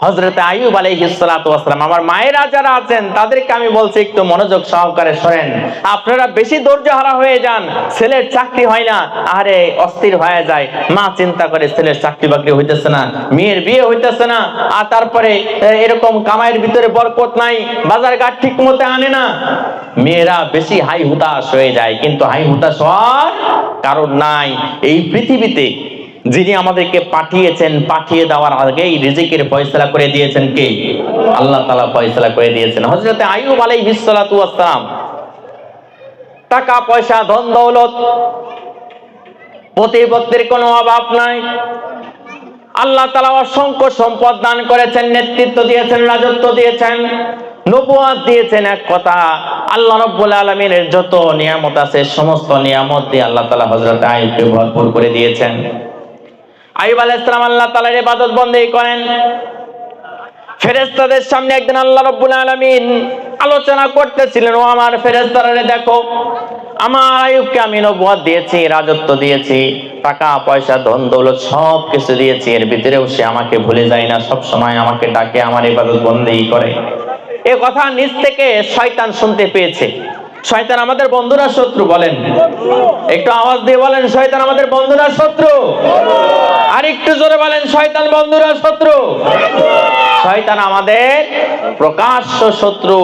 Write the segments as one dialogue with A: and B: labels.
A: হযরত আইয়ুব আলাইহিস সালাতু ওয়াস সালাম, আমার মায়েরা যারা আছেন তাদেরকে আমি বলছি একটু মনোযোগ সহকারে শোনেন। আপনারা বেশি ধৈর্যহারা হয়ে যান, ছেলের চাকরি হয় না, আরে অস্থির হয়ে যায়। মা চিন্তা করে ছেলের চাকরি বাকরি হইতেছে না, মেয়ের বিয়ে হইতেছে না, আর তারপরে এরকম কামাইয়ের ভিতরে বরকত নাই, বাজার ঘাট ঠিক মতো আনে না। মেয়েরা বেশি হাই হুতাশ হয়ে যায়, কিন্তু হাই হুতাশ হওয়ার কারণ নাই। এই পৃথিবীতে যিনি আমাদেরকে পাঠিয়েছেন, পাঠিয়ে দেওয়ার আগেই রিজিকের ফয়সালা করে দিয়েছেন কে? আল্লাহ তাআলা ফয়সালা করে দিয়েছেন। হযরত আইয়ুব আলাইহিস সালাতু ওয়াস সালাম, টাকা পয়সা ধন দৌলত প্রতিপত্তির কোনো অভাব নাই। আল্লাহ তাআলা অসংখ্য সম্পদ দান করেছেন, নেতৃত্ব দিয়েছেন, রাজত্ব দিয়েছেন, নবুয়ত দিয়েছেন। এক কথা, আল্লাহ রাব্বুল আলামিনের যত নিয়ামত আছে সমস্ত নিয়ামত দিয়ে আল্লাহ তাআলা হযরত আইয়ুবকে ভরপুর করে দিয়েছেন। আইয়ুব আলাইহিস সালাম আল্লাহ তাআলার ইবাদত বন্দেগী করেন। ফেরেশতাদের সামনে একদিন আল্লাহ রাব্বুল আলামিন আলোচনা করতেছিলেন, ও আমার ফেরেশতারা দেখো, আমার আইয়ুবকে আমি নবুয়ত দিয়েছি, রাজত্ব দিয়েছি, টাকা পয়সা ধন দৌলত সব কিছু দিয়েছি, এর ভিতরেও সে আমাকে ভুলে যায় না, সব সময় আমাকে ডাকে, আমার ইবাদত বন্দেগী করে। এ কথা নিজ থেকে শয়তান শুনতে পেয়েছে। শয়তান আমাদের বন্ধুরা শত্রু? বলেন, একটু আওয়াজ দিয়ে বলেন, শয়তান আমাদের বন্ধুরা শত্রু? আর একটু জোরে বলেন, শয়তান বন্ধুরা শত্রু? শয়তান আমাদের প্রকাশ্য শত্রু।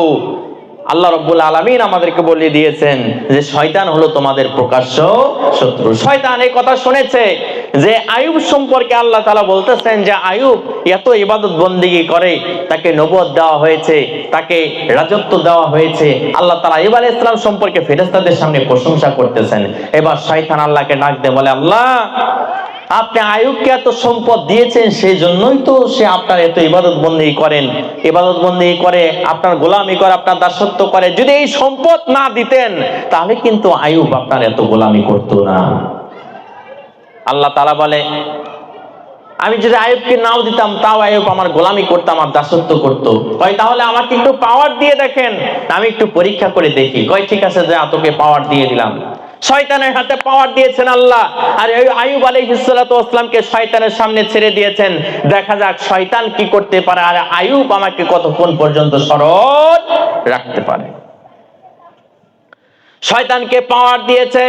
A: আল্লাহ রাব্বুল আলামিন আমাদেরকে বলে দিয়েছেন যে শয়তান হলো তোমাদের প্রকাশ্য শত্রু। শয়তান এই কথা শুনেছে যে আইয়ুব সম্পর্কে আল্লাহ তাআলা বলতেছেন যে আইয়ুব এত ইবাদত বন্দেগী করে, তাকে নবুয়ত দেওয়া হয়েছে, তাকে রাজত্ব দেওয়া হয়েছে। আল্লাহ তাআলা আইয়ুব আলাইহিস সালাম সম্পর্কে ফেরেশতাদের সামনে প্রশংসা করতেছেন। এবার শয়তান আল্লাহকে ডাক দিয়ে বলে, আল্লাহ, আপনি আইয়ুবকে এত সম্পদ দিয়েছেন, সেই জন্যই তো সে আপনার এত ইবাদত বন্দেগী করেন, ইবাদত বন্দেগী করে, আপনার গোলামি করে, আপনার দাসত্ব করে। যদি এই সম্পদ না দিতেন তাহলে কিন্তু আইয়ুব আপনার এত গোলামি করতো না। আল্লাহ তাআলা বলে, আমি যদি আইয়ুবকে নাও দিতাম তাও আইয়ুব আমার গোলামি করতো, আমার দাসত্ব করতো। কয় তাহলে আমাকে একটু পাওয়ার দিয়ে দেখেন, আমি একটু পরীক্ষা করে দেখি। কয় ঠিক আছে, যে তোকে পাওয়ার দিয়ে দিলাম। শয়তানের হাতে পাওয়ার দিয়েছেন আল্লাহ, আর আইয়ুব আলাইহিস সালাতু ওয়াস সালামকে শয়তানের সামনে ছেড়ে দিয়েছেন। দেখা যাক শয়তান কি করতে পারে, আর আইয়ুব আমাকে কতক্ষণ পর্যন্ত সরল রাখতে পারে। শয়তানকে পাওয়ার দিয়েছে,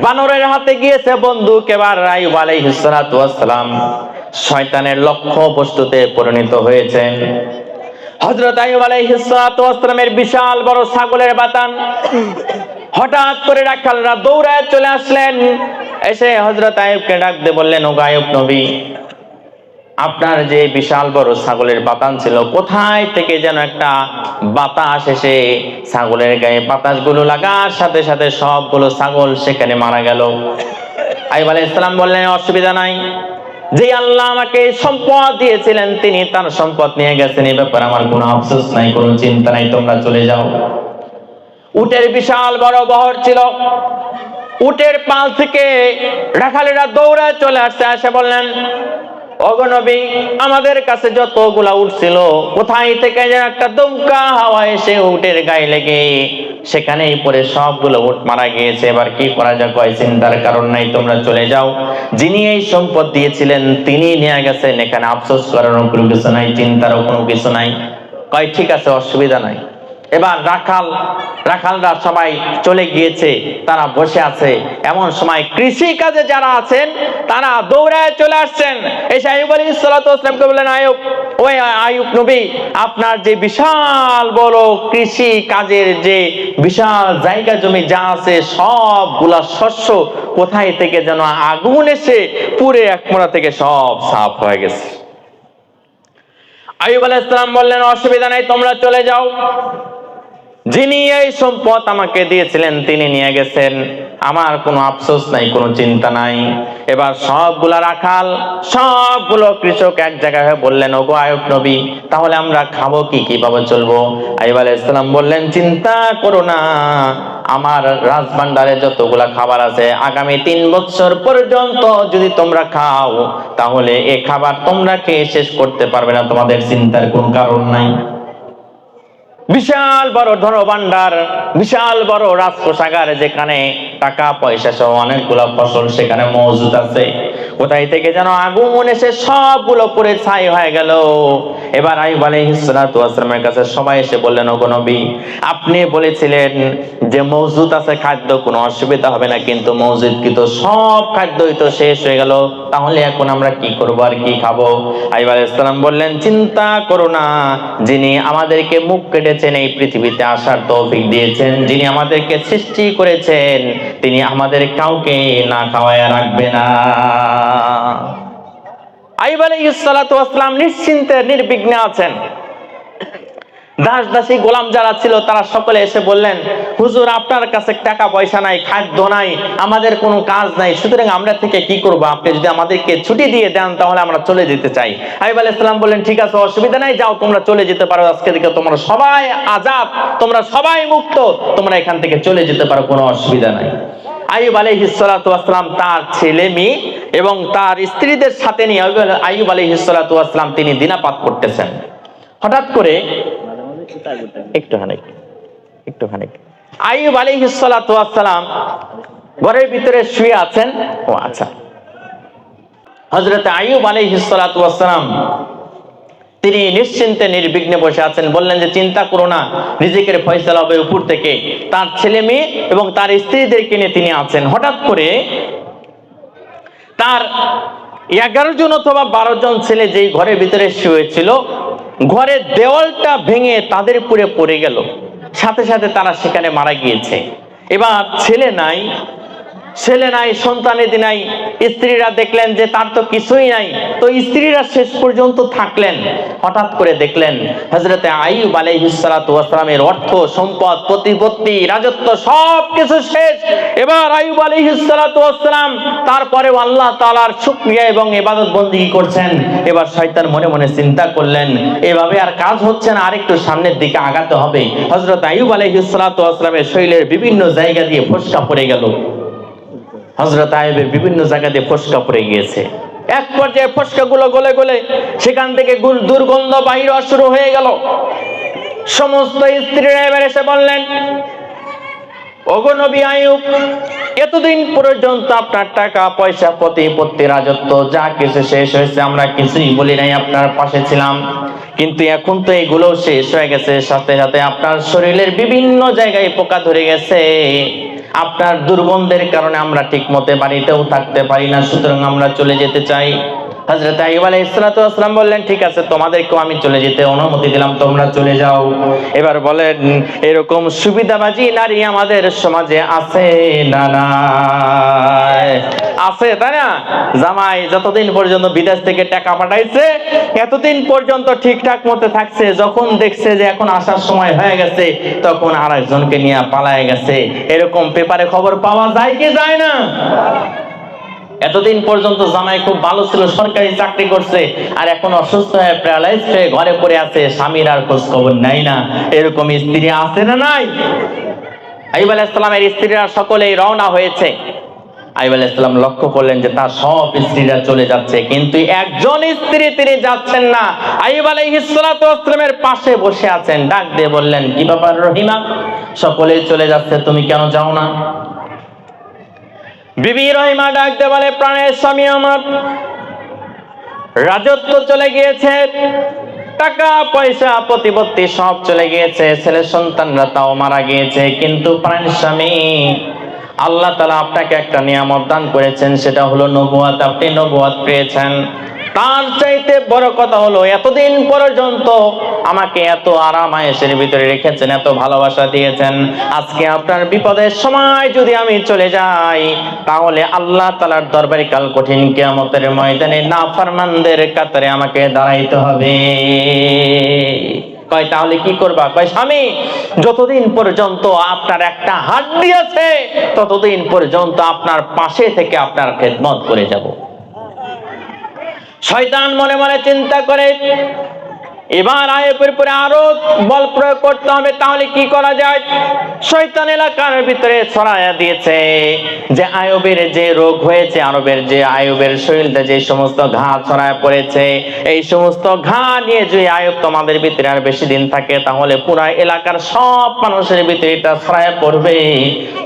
A: বানরের হাতে গিয়েছে বন্দুক। এবার আইয়ুব আলাইহিস সালাতু ওয়াস সালাম শয়তানের লক্ষ্য বস্তুতে পরিণত হয়েছেন। হযরত আইয়ুব আলাইহিস সালাতু ওয়াস সালামের বিশাল বড় ছাগলের বাতান। হঠাৎ করে রাখালরা দৌড়ায় চলে আসলেন, এসে হযরত আইয়ুবকে ডাক দিয়ে বললেন, ও আইয়ুব নবী, আপনার যে বিশাল বড় ছাগলের বাতান ছিল, কোথায় থেকে যেন একটা বাতাস এসে ছাগলের গায়ে বাতাসগুলো লাগার সাথে সাথে সবগুলো ছাগল সেখানে মারা গেল। আইয়ুব আলাইহিস সালাম বললেন, অসুবিধা নাই, যে আল্লাহ আমাকে সম্পদ দিয়েছিলেন তিনি তার সম্পদ নিয়ে গেছেন, এই ব্যাপারে আমার কোনো আফসোস নাই, কোনো চিন্তা নাই, তোমরা চলে যাও। উটের বিশাল বড় বহর ছিল, উটের পাল থেকে রাখালেরা দৌড়ায় চলে আসছে, এসে বললেন, ওগো নবী, আমাদের কাছে যতগুলা উট ছিল, কোথায় থেকে যেন একটা দমকা হাওয়া এসে উটের গায়ে লেগে সেখানেই পরে সবগুলো উট মারা গিয়েছে। এবার কি করা যায়? কয় চিন্তার কারণ নাই, তোমরা চলে যাও, যিনি এই সম্পদ দিয়েছিলেন তিনি নিয়ে গেছেন, এখানে আফসোস করার কোনো কিছু নাই, চিন্তারও কোনো কিছু নাই। কয় ঠিক আছে, অসুবিধা নাই। এবার রাখালরা সবাই চলে গিয়েছে, তারা বসে আছে। এমন সময় কৃষি কাজে যারা আছেন তারা দৌড়ায় চলে আসছেন, এসে আইয়ুব আলাইহিস সালাতু ওয়াস সালামকে বললেন, আইয়ুব, ওই আইয়ুব নবী, আপনার যে বিশাল বড় কৃষি কাজের যে বিশাল জায়গা জমি যা আছে, সবগুলা শস্য কোথায় থেকে যেন আগুন এসে পুড়ে এক মোড়া থেকে সব সাফ হয়ে গেছে। আইয়ুব আলাইহিস সালাম বললেন, অসুবিধা নাই, তোমরা চলে যাও, যিনি এই সম্পদ আমাকে দিয়েছিলেন তিনি নিয়ে গেছেন, আমার কোনো আফসোস নাই, কোনো চিন্তা নাই। এবার সবগুলা রাখাল, সবগুলো কৃষক এক জায়গায় হয়ে বললেন, ওগো আইয়ুব নবী, তাহলে আমরা খাবো কি, কিভাবে চলবো? আইয়ুব আলাইহিস সালাম বললেন, চিন্তা করো না, আমার রাজভান্ডারে যতগুলা খাবার আছে, আগামী 3 বছর পর্যন্ত যদি তোমরা খাও তাহলে এই খাবার তোমরা খেয়ে শেষ করতে পারবে না, তোমাদের চিন্তার কোনো কারণ নাই। বিশাল বড় ধনভাণ্ডার, বিশাল বড় রাজকোষাগার, যেখানে টাকা পয়সা সহ অনেকগুলা ফসল সেখানে মজুদ আছে। কোথায় থেকে যেন আগুন এসে সবগুলো পুড়ে ছাই হয়ে গেল। এবার আইয়ুব আলাইহিস সালাতু ওয়াস সালামের কাছে সবাই এসে বললেন, ওগো নবী, আপনি বলেছিলেন যে মওজুদ আছে খাদ্য, কোনো অসুবিধা হবে না, কিন্তু মওজুদ কি তো সব খাদ্যই তো শেষ হয়ে গেল, তাহলে এখন আমরা কি করব আর কি খাবো? আইয়ুব আলাইহিস সালাম বললেন, চিন্তা করো না, যিনি আমাদেরকে মুখ কেটেছেন এই পৃথিবীতে আসার তৌফিক দিয়েছেন, যিনি আমাদেরকে সৃষ্টি করেছেন, তিনি আমাদের কাউকে না খাওয়ায় রাখবে না। আইয়ুব আলাইহিস সালাতু ওয়াস সালাম নিশ্চিন্তে নির্বিঘ্নে আছেন। দাস দাসী গোলাম যারা ছিল তারা সকলে এসে বললেন, হুজুর আপনার কাছে টাকা পয়সা নাই, খাদ্য নাই, আমাদের কোনো কাজ নাই, সুতরাং আমরা থেকে কি করব? আপনি যদি আমাদেরকে ছুটি দিয়ে দেন তাহলে আমরা চলে যেতে চাই। আইয়ুব আলাইহিস সালাম বললেন, ঠিক আছে, অসুবিধা নাই, যাও তোমরা চলে যেতে পারো, আজকে থেকে তোমরা সবাই আজাদ, তোমরা সবাই মুক্ত, তোমরা এখান থেকে চলে যেতে পারো, কোনো অসুবিধা নাই। আইয়ুব আলাইহিস সালাতু ওয়াস সালাম তার ছেলে মেয়ে এবং তার স্ত্রীদের সাথে নিয়ে আইয়ুব আলাইহিস সালাতু ওয়াস সালাম তিনি দিনাপাত করতেছেন। হঠাৎ করে একটুখানি আইয়ুব আলাইহিস সালাতু ওয়াস সালাম ঘরের ভিতরে শুয়ে আছেন। ও আচ্ছা, হযরত আইয়ুব আলাইহিস সালাতু ওয়াস সালাম তিনি নিশ্চিন্তে নির্বিঘ্নে বসে আছেন। বললেন যে চিন্তা করো না, রিজিকের ফয়সালা হবে উপর থেকে। তার ছেলে মেয়ে এবং তার স্ত্রীদেরকে নিয়ে তিনি আছেন। হঠাৎ করে তার 11 জন অথবা 12 জন ছেলে যেই ঘরের ভিতরে শুয়েছিল, ঘরের দেওয়ালটা ভেঙে তাদের উপরে পড়ে গেল, সাথে সাথে তারা সেখানে মারা গিয়েছে। এবার ছেলে নাই, সন্তানেদি নাই, স্ত্রীরা দেখলেন যে তার তো কিছুই নাই, তো স্ত্রীরা শেষ পর্যন্ত থাকলেন। হঠাৎ করে দেখলেন হযরতে আইয়ুব আলাইহিস সালাতু ওয়াস সালামের অর্থ সম্পদ প্রতিপত্তি রাজত্ব সবকিছু শেষ। এবার আইয়ুব আলাইহিস সালাতু ওয়াস সালাম তারপরেও আল্লাহ তাআলার শুকরিয়া এবং ইবাদত বন্দেগী করছেন। এবার শয়তান মনে মনে চিন্তা করলেন, এভাবে আর কাজ হচ্ছে না, আরেকটু সামনের দিকে আগাতে হবে। হযরত আইয়ুব আলাইহিস সালাতু ওয়াস সালামের শরীরের বিভিন্ন জায়গা দিয়ে ফোসকা পড়ে গেল। হযরত আইয়ুবের বিভিন্ন জায়গা দিয়ে ফোসকা পড়ে গিয়েছে। এক পর্যায়ে ফোসকাগুলো গলে গলে সেখান থেকে দুর্গন্ধ বাহির হওয়া শুরু হয়ে গেল। সমস্ত স্ত্রীরা এবার এসে বললেন, ওগো নবী আইয়ুব, এতদিন পর্যন্ত আপনার টাকা পয়সা প্রতিপত্তি রাজত্ব যা কিছু শেষ হয়েছে, আমরা কিছুই বলি নাই, আপনার পাশে ছিলাম, কিন্তু এখন তো এগুলো শেষ হয়ে গেছে। সাথে সাথে আপনার শরীরের বিভিন্ন জায়গায় পোকা ধরে গেছে, আপনার দুর্গন্ধের কারণে আমরা ঠিক মতো বাড়িতেও থাকতে পারি না, সুতরাং আমরা চলে যেতে চাই। হযরত আইয়ুব আলাইহিস সালাতু ওয়াস সালাম বললেন, ঠিক আছে, তোমাদেরকেও আমি চলে যেতে অনুমতি দিলাম, তোমরা চলে যাও। এবার বলেন, এরকম সুবিধাবাজি নারী আমাদের সমাজে আছে না নাই? আছে, তাই না? জামাই যতদিন পর্যন্ত বিদেশ থেকে টাকা পাঠাইছে এতদিন পর্যন্ত ঠিকঠাক মতো থাকছে, যখন দেখছে যে এখন আসার সময় হয়ে গেছে তখন আরেকজনকে নিয়ে পালায় গেছে। এরকম পেপারে খবর পাওয়া যায় কি যায় না? এতদিন পর্যন্ত জামাই খুব ভালো ছিল, সরকারি চাকরি করছে, আর এখন অসুস্থ হয়ে প্যারালাইজড হয়ে ঘরে পড়ে আছে, স্বামীর আর খোঁজ খবর নাই না। এরকম স্ত্রী আছে না নাই? আইয়ুব আলাইহিস সালামের স্ত্রীরা সকলেই রওনা হয়েছে। আইয়ুব আলাইহিস সালাম লক্ষ্য করলেন যে তার সব স্ত্রীরা চলে যাচ্ছে, কিন্তু একজন স্ত্রী তিনি যাচ্ছেন না। আইয়ুব আলাইহিস সালাতু ওয়াস সালামের পাশে বসে আছেন। ডাক দিয়ে বললেন, কি ব্যাপার রহিমা, সকলেই চলে যাচ্ছে, তুমি কেন যাও না? বিবি রহিমা ডাক দিয়ে বলে, প্রাণের স্বামী আমার, রাজত্ব চলে গিয়েছে, টাকা পয়সা প্রতিপত্তি সব চলে গিয়েছে, ছেলে সন্তানরা তাও মারা গিয়েছে, কিন্তু প্রাণের স্বামী, আল্লাহ তাআলা আপনাকে একটা নিয়ামত দান করেছেন, সেটা হলো নবুয়ত। আপনি নবুয়ত পেয়েছেন। তার চাইতে বড় কথা হলো এতদিন পর্যন্ত আমাকে এত আরাম আয়েশের ভিতরে রেখেছেন, এত ভালোবাসা দিয়েছেন। আজকে আপনার বিপদের সময় যদি আমি চলে যাই, তাহলে আল্লাহ তাআলার দরবারে কাল কঠিন কিয়ামতের ময়দানে নাফরমানদের কাতারে আমাকে দাঁড়াইতে হবে। কয় তাহলে কি করবা? কয় স্বামী, যতদিন পর্যন্ত আপনার একটা হাড্ডি আছে ততদিন পর্যন্ত আপনার পাশে থেকে আপনার খেদমত করে যাব। শয়তান মনে মনে চিন্তা করে, এবার আইয়ুবের উপরে আরো বল প্রয়োগ করতে হবে। তাহলে কি করা যায়? শয়তান এলাকার ভিতরে ছড়ায়া দিয়েছে যে আইয়ুবের যে রোগ হয়েছে, আইয়ুবের শরীরে যে সমস্ত ঘা ছড়ায় পড়েছে, এই সমস্ত ঘা নিয়ে যদি আইয়ুব তোমাদের ভিতরে আর বেশি দিন থাকে, তাহলে পুরা এলাকার সব মানুষের ভিতরে এটা ছড়ায় পড়বে।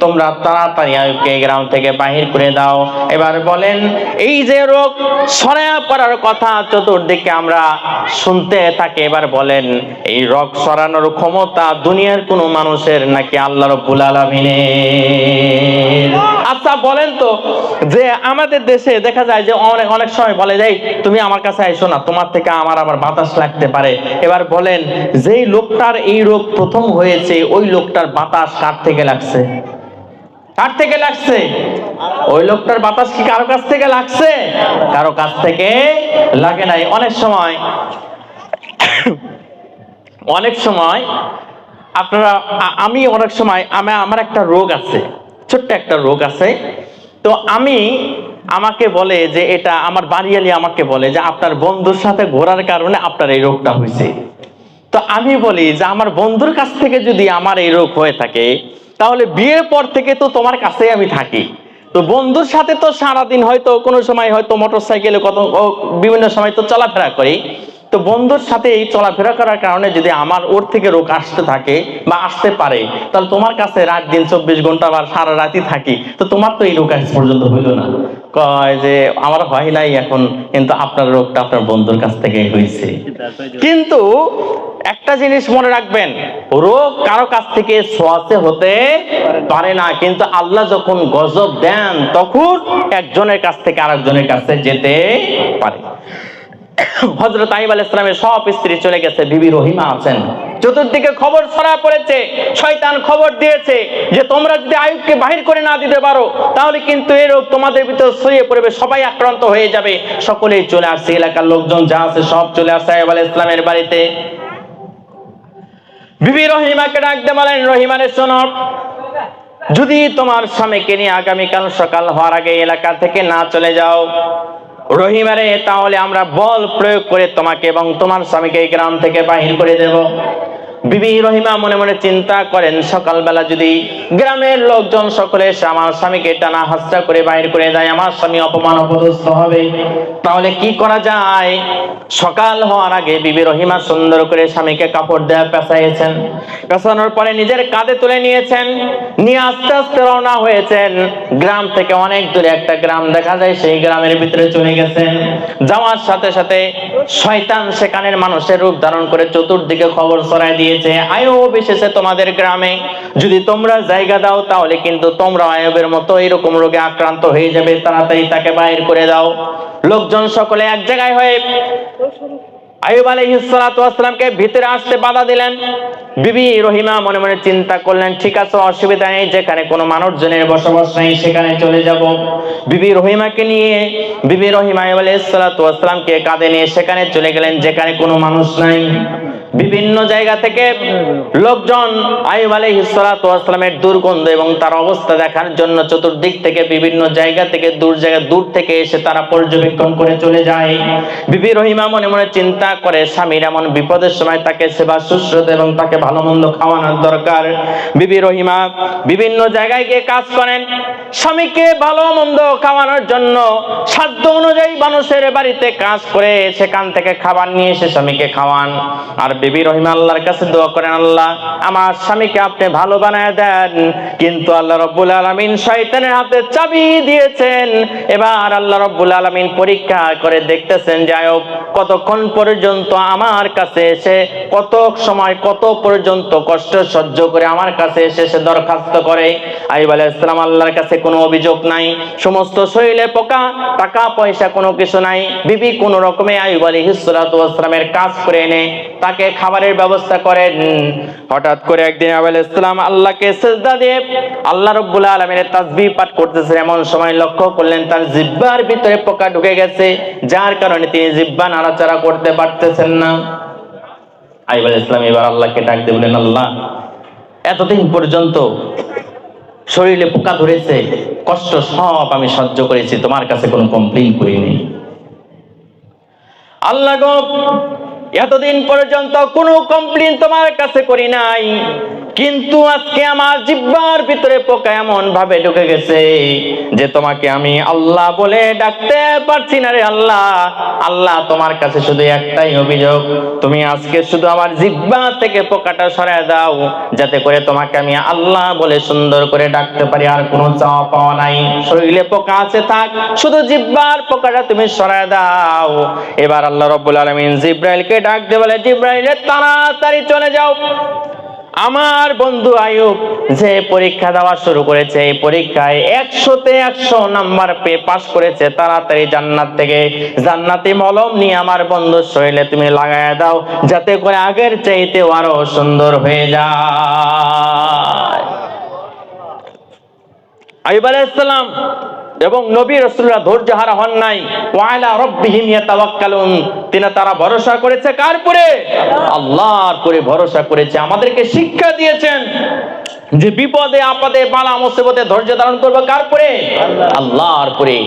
A: তোমরা তাড়াতাড়ি আইয়ুবকে গ্রাম থেকে বাহির করে দাও। এবার বলেন, এই যে রোগ ছড়ায় পড়ার কথা চতুর্দিকে আমরা শুনতে থাকি, এবার বলেন এই রোগ ছড়ানোর ক্ষমতা দুনিয়ার কোন মানুষের নাকি আল্লাহ রাব্বুল আলামিনের? আচ্ছা বলেন তো, যে আমাদের দেশে দেখা যায় যে অনেক সময় বলে যাই তুমি আমার কাছে আইসো না, তোমার থেকে আমার আবার বাতাস লাগতে পারে। এবার বলেন, যেই লোকটার এই রোগ প্রথম হয়েছে, ওই লোকটার বাতাস কার থেকে লাগছে? কার থেকে লাগছে? ওই লোকটার বাতাস কি কারো কাছ থেকে লাগছে? কারো কাছ থেকে লাগে নাই। অনেক সময় আপনারা, আমি অনেক সময় আমার একটা রোগ আছে, ছোট্ট একটা রোগ আছে। তো আমাকে বলে যে এটা আমার বাড়িয়ালি আমাকে বলে যে আপনার বন্ধুর সাথে ঘোরার কারণে আপনার এই রোগটা হয়েছে। তো আমি বলি যে আমার বন্ধুর কাছ থেকে যদি আমার এই রোগ হয়ে থাকে, তাহলে বিয়ের পর থেকে তো তোমার কাছেই আমি থাকি। তো বন্ধুর সাথে তো সারাদিন হয়তো কোনো সময় হয়তো মোটর সাইকেলে বিভিন্ন সময় তো চলাফেরা করি। তো বন্ধুর সাথে এই চলাফেরা করার কারণে যদি আমার ওর থেকে রোগ আসতে থাকে বা আসতে পারে, তাহলে তোমার কাছে রাত দিন 24 ঘন্টা বা সারা রাতই থাকি, তো তোমার তো এই রোগ আজ পর্যন্ত হইল না। কয় যে আমার হয় নাই এখন, কিন্তু আপনার রোগটা আপনার বন্ধুর কাছ থেকে হয়েছে। কিন্তু একটা জিনিস মনে রাখবেন, রোগ কারো কাছ থেকে ছোঁয়াচে হতে পারে না, কিন্তু আল্লাহ যখন গজব দেন তখন একজনের কাছ থেকে আরেকজনের কাছে যেতে পারে। হযরত আইয়ুব আলাইহিস সালামের সব স্ত্রী চলে গেছে, বিবি রহিমা আছেন। চতুর্দিকে খবর ছড়া পড়েছে, শয়তান খবর দিয়েছে যে তোমরা যদি আইয়ুবকে বাহির করে না দিতে পারো, তাহলে কিন্তু এই রোগ তোমাদের ভিতর ছড়িয়ে পড়বে, সবাই আক্রান্ত হয়ে যাবে। সকলেই চলে আসছে, এলাকার লোকজন যা আছে সব চলে আসছে আইয়ুব আলাইহিস সালামের বাড়িতে। বিবি রহিমাকে ডাক দিয়ে বলেন, রহিমা রে শোনো, যদি তোমার স্বামীকে নিয়ে আগামীকাল সকাল হওয়ার আগে এলাকা থেকে না চলে যাও রহিমারে, তাহলে আমরা বল প্রয়োগ করে তোমাকে এবং তোমার স্বামীকে এই গ্রাম থেকে বাহির করে দেব। বিবি রহিমা মনে মনে চিন্তা করেন, সকালবেলা যদি গ্রামের লোকজন সকলে এসে আমার স্বামীকে টানা হাসরা করে বাহির করে দেয়, আমার স্বামী অপমান অপদস্থ হবে, তাহলে কি করা যায়? সকাল হওয়ার আগে বিবি রহিমা সুন্দর করে স্বামীকে কাপড় দেয়া পেঁচাইয়েছেন, পেঁচানোর পরে নিজের কাঁধে তুলে নিয়েছেন, নিয়ে আস্তে আস্তে রওনা হয়েছেন। গ্রাম থেকে অনেক দূরে একটা গ্রাম দেখা যায়, সেই গ্রামের ভিতরে চলে গেছেন। যাওয়ার সাথে সাথে শয়তান সেখানের মানুষের রূপ ধারণ করে চতুর্দিকে খবর ছড়ায় দিয়েছে, আইয়ুব এসেছে তোমাদের গ্রামে, যদি তোমরা জায়গা দাও তাহলে কিন্তু তোমরা আইয়ুবের মতো এরকম রোগে আক্রান্ত হয়ে যাবে, তাড়াতাড়ি তাকে বাইর করে দাও। লোকজন সকলে এক জায়গায় হয়ে আইয়ুব আলাইহিস সালাতু ওয়াস সালামকে ভিতরে আসতে বাধা দিলেন। বিবি রহিমা মনে মনে চিন্তা করলেন, ঠিক আছে, অসুবিধা নেই, যেখানে কোনো মানুষজনের বসবাস নেই সেখানে চলে যাব। বিবি রহিমাকে নিয়ে বিবি রহিমা আইয়ুব আলাইহিস সালাতু ওয়াস সালামকে কাঁধে নিয়ে সেখানে চলে গেলেন যেখানে কোনো মানুষ নাই। বিভিন্ন জায়গা থেকে লোকজন আইয়ুব আলাইহিস সালাতু ওয়াস সালামের দুর্গন্ধ এবং তার অবস্থা দেখার জন্য চতুর্দিক থেকে বিভিন্ন জায়গা থেকে দূর থেকে এসে তারা পর্যবেক্ষণ করে চলে যায়। বিবি রহিমা মনে মনে চিন্তা করে, স্বামীর এমন বিপদের সময় তাকে সেবা শুশ্রূষা এবং তাকে ভালো মন্দ খাওয়ানোর দরকার। বিবি রহিমা বিভিন্ন জায়গায় গিয়ে কাজ করেন, স্বামীকে ভালো মন্দ খাওয়ানোর জন্য সাধ্য অনুযায়ী মানুষের বাড়িতে কাজ করে সেখান থেকে খাবার নিয়ে এসে স্বামীকে খাওয়ান। আর বিবি রহিমা আল্লাহর কাছে দোয়া করেন, আল্লাহ আমার স্বামীকে আপনি ভালো বানায় দেন। কিন্তু আল্লাহ রাব্বুল আলামিন শয়তানের হাতে চাবি দিয়েছেন। এবার আল্লাহ রাব্বুল আলামিন পরীক্ষা করে দেখতেছেন যে আইয়ুব কতক্ষণ পর্যন্ত আমার কাছে এসে, কত সময় কত পর্যন্ত কষ্ট সহ্য করে আমার কাছে এসে সে দরখাস্ত করে। আইয়ুব আলাইহিস সালাম আল্লাহর কাছে কোনো অভিযোগ নাই, সমস্ত শরীরে পোকা, টাকা পয়সা কোনো কিছু নাই। বিবি কোন রকমে আইয়ুব আলাইহিস সালাতু ওয়াস সালামের কাজ করে এনে তাকে খাবারের ব্যবস্থা করেন। হঠাৎ করে একদিন আইয়ুব আলাইহিস সালাম আল্লাহকে সিজদা দিয়ে আল্লাহ রাব্বুল আলামিনের তাসবিহ পাঠ করতেছেন, এমন সময় লক্ষ্য করলেন তার জিহ্বার ভিতরে পোকা ঢুকে গেছে, যার কারণে তিনি জিহ্বা নাড়াচাড়া করতে পারতেছেন না। আইয়ুব আলাইহিস সালাম এবার আল্লাহকে ডাক দিয়ে বলেন, আল্লাহ এতদিন পর্যন্ত শরীরে পোকা ধরেছে, কষ্ট সব আমি সহ্য করেছি, তোমার কাছে কোনো কমপ্লেইন করিনি। আল্লাহ গো এতদিন পর্যন্ত কোনো কমপ্লেইন তোমার কাছে করি নাই, কিন্তু আজকে আমার জিহ্বার ভিতরে পোকা এমন ভাবে ঢুকে গেছে যে তোমাকে আমি আল্লাহ বলে ডাকতে পারছি না রে আল্লাহ। আল্লাহ, তোমার কাছে শুধু একটাই অভিযোগ, তুমি আজকে শুধু আমার জিহ্বা থেকে পোকাটা সরায় দাও, যাতে করে তোমাকে আমি আল্লাহ বলে সুন্দর করে ডাকতে পারি। আর কোনো চাওয়া পাওয়া নাই, শরীরে পোকা আছে থাক, শুধু জিহ্বার পোকাটা তুমি সরায় দাও। এবার আল্লাহ রাব্বুল আলামিন জিব্রাইলকে ডাক দিয়ে বলে, জিব্রাইল তাড়াতাড়ি চলে যাও। আমার বন্ধু আইয়ুব যে পরীক্ষা দেওয়া শুরু করেছে, এই পরীক্ষায় 100-তে 100 নাম্বার পেয়ে পাস করেছে, তাড়াতাড়ি জান্নাত থেকে জান্নাতি মলম নিয়ে আমার বন্ধুর শরীরে তুমি লাগায় দাও, যাতে করে আগের চাইতে আরো সুন্দর হয়ে যায়। আইয়ুব আলাইহিস সালাম এবং নবী রাসূলরা ধৈর্য হারা হন নাই। ওয়ালা রাব্বিহিম ইয়াতাওয়াক্কালুন, তারা ভরসা করেছে কার উপরে? আল্লাহর উপরে ভরসা করেছে। আমাদেরকে শিক্ষা দিয়েছেন যে বিপদে আপদে বালা মুসিবতে ধৈর্য ধারণ করবে কার উপরে? আল্লাহর উপরে।